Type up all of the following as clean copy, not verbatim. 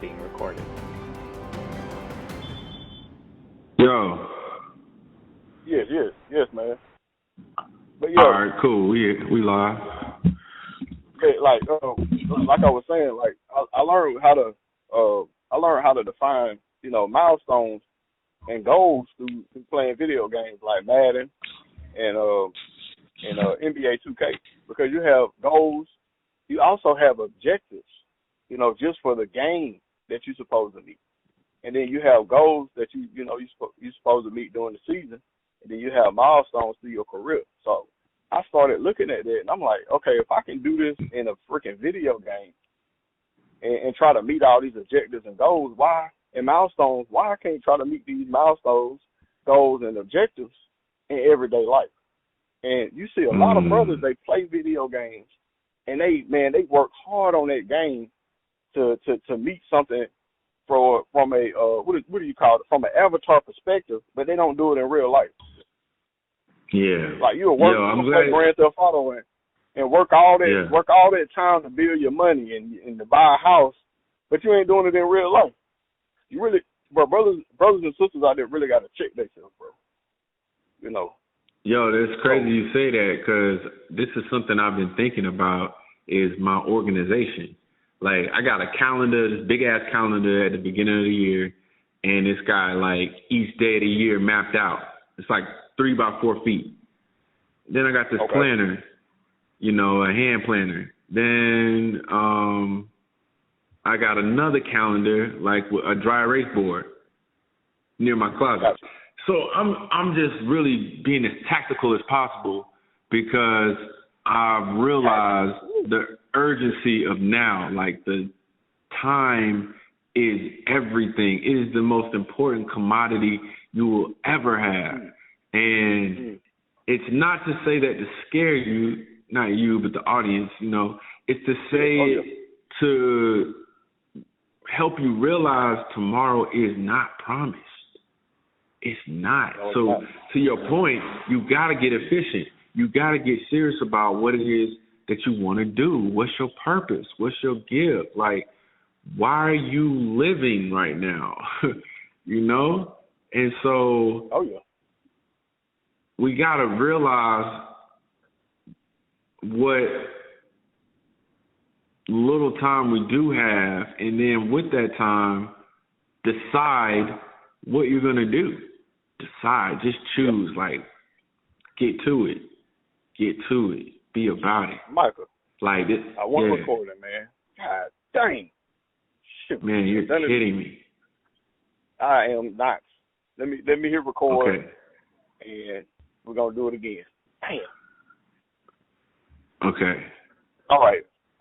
being recorded. Yo. Yes, man. But All right, cool. We live. like I was saying, like I learned how to define, milestones and goals through playing video games like Madden and NBA 2K, because you have goals, you also have objectives, just for the game that you're supposed to meet, and then you have goals that you're supposed to meet during the season, and then you have milestones through your career. So I started looking at that, and I'm like, okay, if I can do this in a freaking video game and try to meet all these objectives and goals, why I can't try to meet these milestones, goals, and objectives in everyday life? And you see a lot of brothers, they play video games, and they work hard on that game to meet something from a what do you call it, from an avatar perspective, but they don't do it in real life. Yeah. Like you'll play Grand Theft Auto and work all that time to build your money and to buy a house, but you ain't doing it in real life. You really, brothers and sisters out there really got to check themselves, bro. Yo, that's crazy you say that, because this is something I've been thinking about, is my organization. Like, I got a calendar, this big-ass calendar at the beginning of the year, and it's got, like, each day of the year mapped out. It's like 3 by 4 feet. Then I got this planner, a hand planner. Then I got another calendar, like a dry erase board near my closet. Gotcha. So I'm just really being as tactical as possible, because I've realized the urgency of now. Like, the time is everything. It is the most important commodity you will ever have. And it's not to say that to scare you, not you, but the audience, it's to say to help you realize tomorrow is not promised. It's not. So to your point, you got to get efficient. You got to get serious about what it is that you want to do. What's your purpose? What's your gift? Like, why are you living right now? And so we got to realize what little time we do have, and then with that time, decide what you're going to do. Decide. Just choose. Like, get to it. Be about it. Michael. Like this. I want to record it, man. God dang. Shoot. Man, you're kidding me. I am not. Let me hit record. Okay. And we're gonna do it again. Damn. Okay. All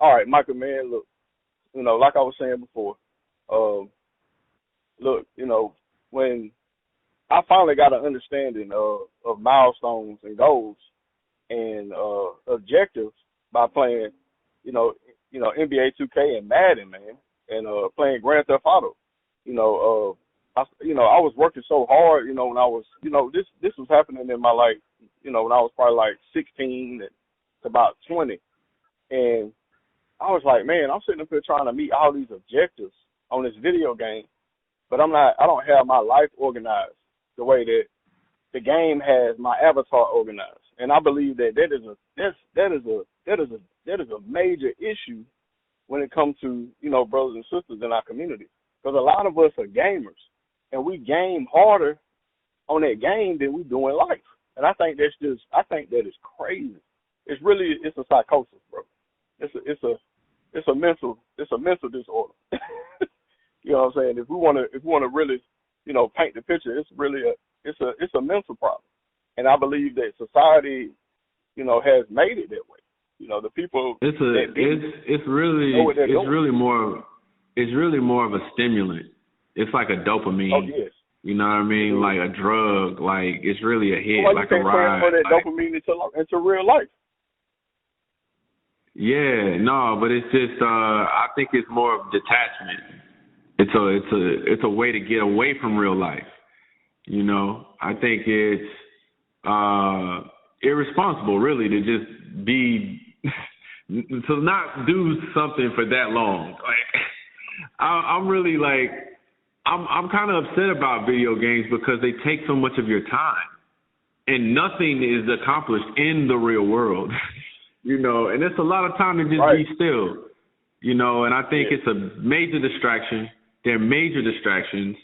right, Michael, man. Look, like I was saying before. Look, when I finally got an understanding of milestones and goals and objectives by playing, NBA 2K and Madden, man, and playing Grand Theft Auto. I was working so hard, when I was, this was happening in my life, when I was probably like 16 to about 20, and I was like, man, I'm sitting up here trying to meet all these objectives on this video game, but I don't have my life organized the way that the game has my avatar organized. And I believe that is a major issue when it comes to, brothers and sisters in our community. Because a lot of us are gamers, and we game harder on that game than we do in life. And I think that is crazy. It's a psychosis, bro. It's a mental disorder. You know what I'm saying? If we want to really, paint the picture, it's really a mental problem. And I believe that society, has made it that way. The people. It's really more of a stimulant. It's like a dopamine. Oh yes. You know what I mean? Like a drug. Like, it's really a hit, well, like a ride. You can't transfer that dopamine into real life. Yeah, no, but it's just I think it's more of detachment. It's a way to get away from real life. I think it's irresponsible, really, to just be to not do something for that long. I'm really like, I'm kind of upset about video games because they take so much of your time, and nothing is accomplished in the real world. And it's a lot of time to just be still. And I think it's a major distraction. They're major distractions,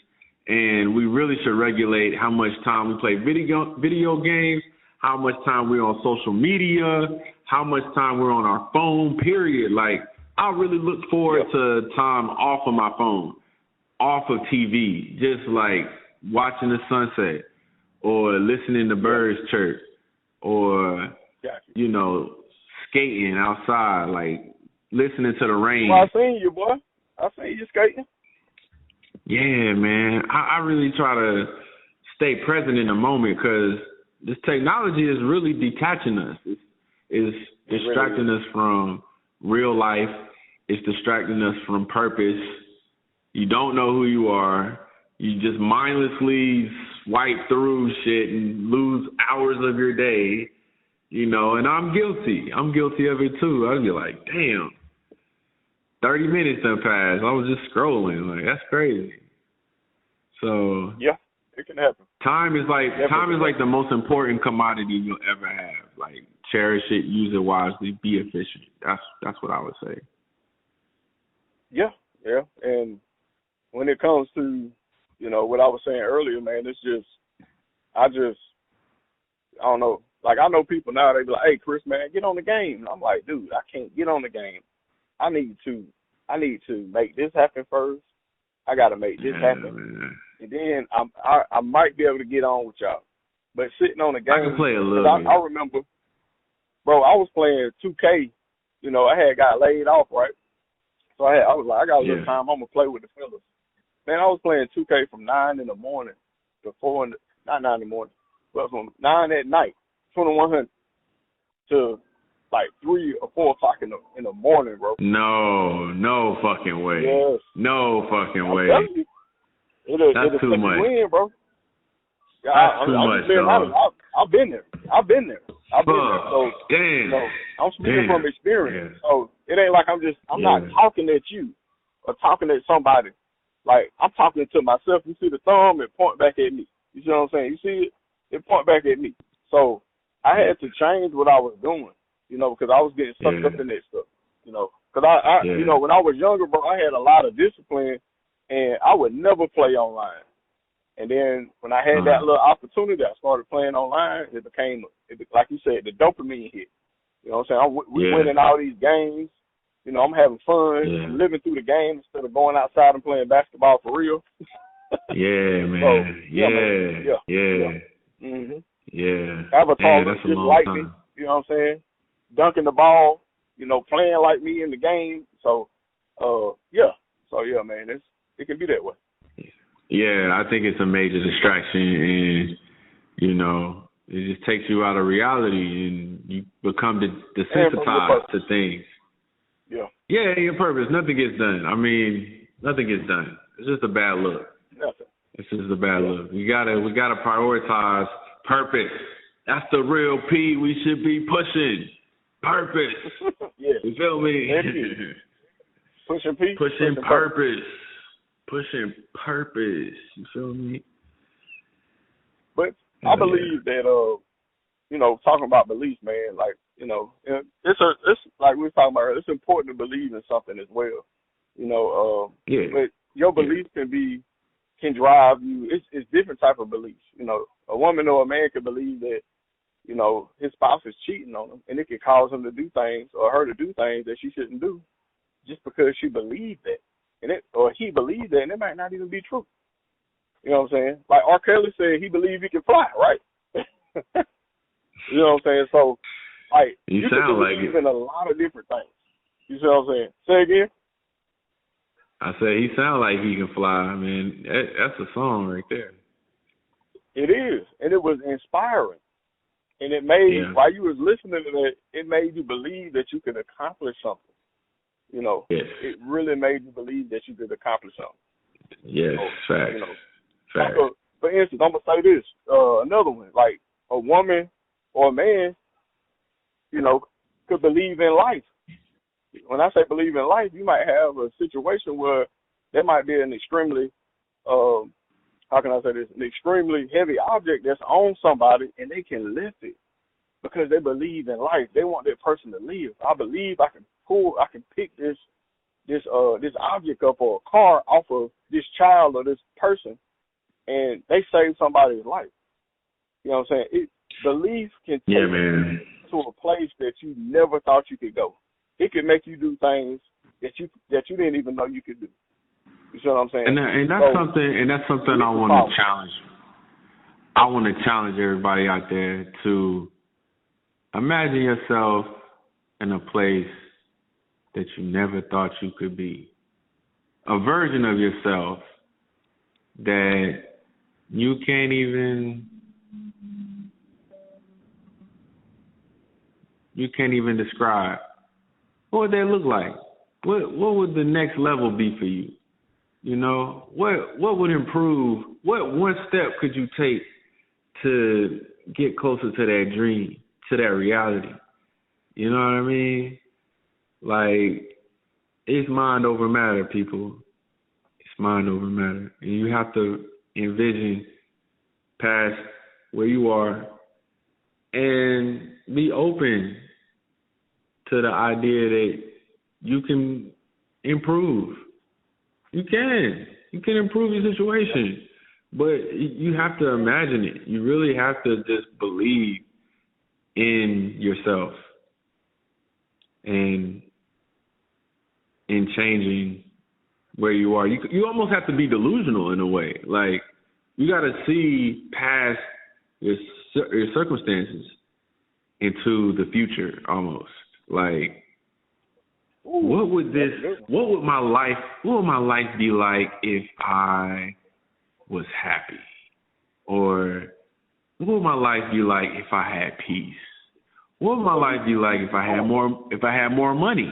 and we really should regulate how much time we play video games, how much time we're on social media, how much time we're on our phone, period. Like, I really look forward to time off of my phone, off of TV, just like watching the sunset or listening to birds chirp or, skating outside, like listening to the rain. Well, I seen you, boy. I seen you skating. Yeah, man. I really try to stay present in the moment because this technology is really detaching us. It's distracting us from real life. It's distracting us from purpose. You don't know who you are. You just mindlessly swipe through shit and lose hours of your day, and I'm guilty. I'm guilty of it too. I'd be like, damn, 30 minutes done passed. I was just scrolling. Like, that's crazy. So yeah, it can happen. Time is like the most important commodity you'll ever have. Like, cherish it, use it wisely, be efficient. That's what I would say. Yeah. And when it comes to, what I was saying earlier, man, it's just, I don't know. Like, I know people now, they be like, hey, Chris, man, get on the game. And I'm like, dude, I can't get on the game. I need to make this happen first. I got to make this happen. Man. And then I might be able to get on with y'all. But sitting on the game, I can play a little bit. I remember, bro, I was playing 2K. I had got laid off, right? So I was like, I got a little time. I'm going to play with the fellas. Man, I was playing 2K from 9 in the morning to 4 not 9 in the morning, but from 9 at night, 2100 to like 3 or 4 o'clock in the morning, bro. No fucking way. Yes. No fucking way. That's too much. Win, bro. That's too much, dog. I've been there. So, damn. I'm speaking from experience. Yeah. So it ain't like I'm not talking at you or talking at somebody. Like, I'm talking to myself. You see the thumb, it point back at me. You see what I'm saying? You see it? It point back at me. So I had to change what I was doing, because I was getting sucked up in that stuff, Because I when I was younger, bro, I had a lot of discipline, and I would never play online. And then when I had that little opportunity, I started playing online. It became, like you said, the dopamine hit. You know what I'm saying? We winning all these games. I'm having fun. Yeah. I'm living through the game instead of going outside and playing basketball for real. Yeah, man. So, yeah. Mm-hmm. Yeah. Avatar that's just like me. You know what I'm saying? Dunking the ball. Playing like me in the game. So, man, it can be that way. Yeah, I think it's a major distraction, and it just takes you out of reality, and you become desensitized to things. Yeah, your purpose. Nothing gets done. I mean, nothing gets done. It's just a bad look. Nothing. It's just a bad look. We gotta prioritize purpose. That's the real P we should be pushing. Purpose. You feel me? Pushing P. Pushing purpose. Pushing purpose. You feel me? But I believe that talking about beliefs, man, like, it's like we were talking about earlier, it's important to believe in something as well. But your belief can drive you. It's different type of beliefs. A woman or a man can believe that, his spouse is cheating on him, and it can cause him to do things or her to do things that she shouldn't do just because she believed that. Or he believed that, and it might not even be true. You know what I'm saying? Like R. Kelly said, he believed he could fly, right? You know what I'm saying? So, like, you can believe in a lot of different things. You see what I'm saying? Say again? I said he sound like he can fly. I mean, that's a song right there. It is, and it was inspiring. And it made, while you was listening to that, it made you believe that you could accomplish something. It really made you believe that you could accomplish something. Yes, facts. Facts. Like for instance, I'm going to say this, another one, like a woman or a man, could believe in life. When I say believe in life, you might have a situation where, That might be an extremely, how can I say this? An extremely heavy object that's on somebody, and they can lift it because they believe in life. They want that person to live. I believe I can pick this object up or a car off of this child or this person, and they save somebody's life. You know what I'm saying? Belief can take you to a place that you never thought you could go. It can make you do things that you didn't even know you could do. You see what I'm saying? And that's something I want to challenge. I want to challenge everybody out there to imagine yourself in a place that you never thought you could be. A version of yourself that you can't even describe. What would that look like? What would the next level be for you? You know, what would improve? What one step could you take to get closer to that dream, to that reality? You know what I mean? Like, it's mind over matter, people. It's mind over matter. And you have to envision past where you are and be open to the idea that you can improve. You can improve your situation, but you have to imagine it. You really have to just believe in yourself and in changing where you are. You almost have to be delusional in a way. Like, you got to see past your circumstances into the future almost. Like, what would my life be like if I was happy? Or what would my life be like if I had peace? What would my life be like if I had more money?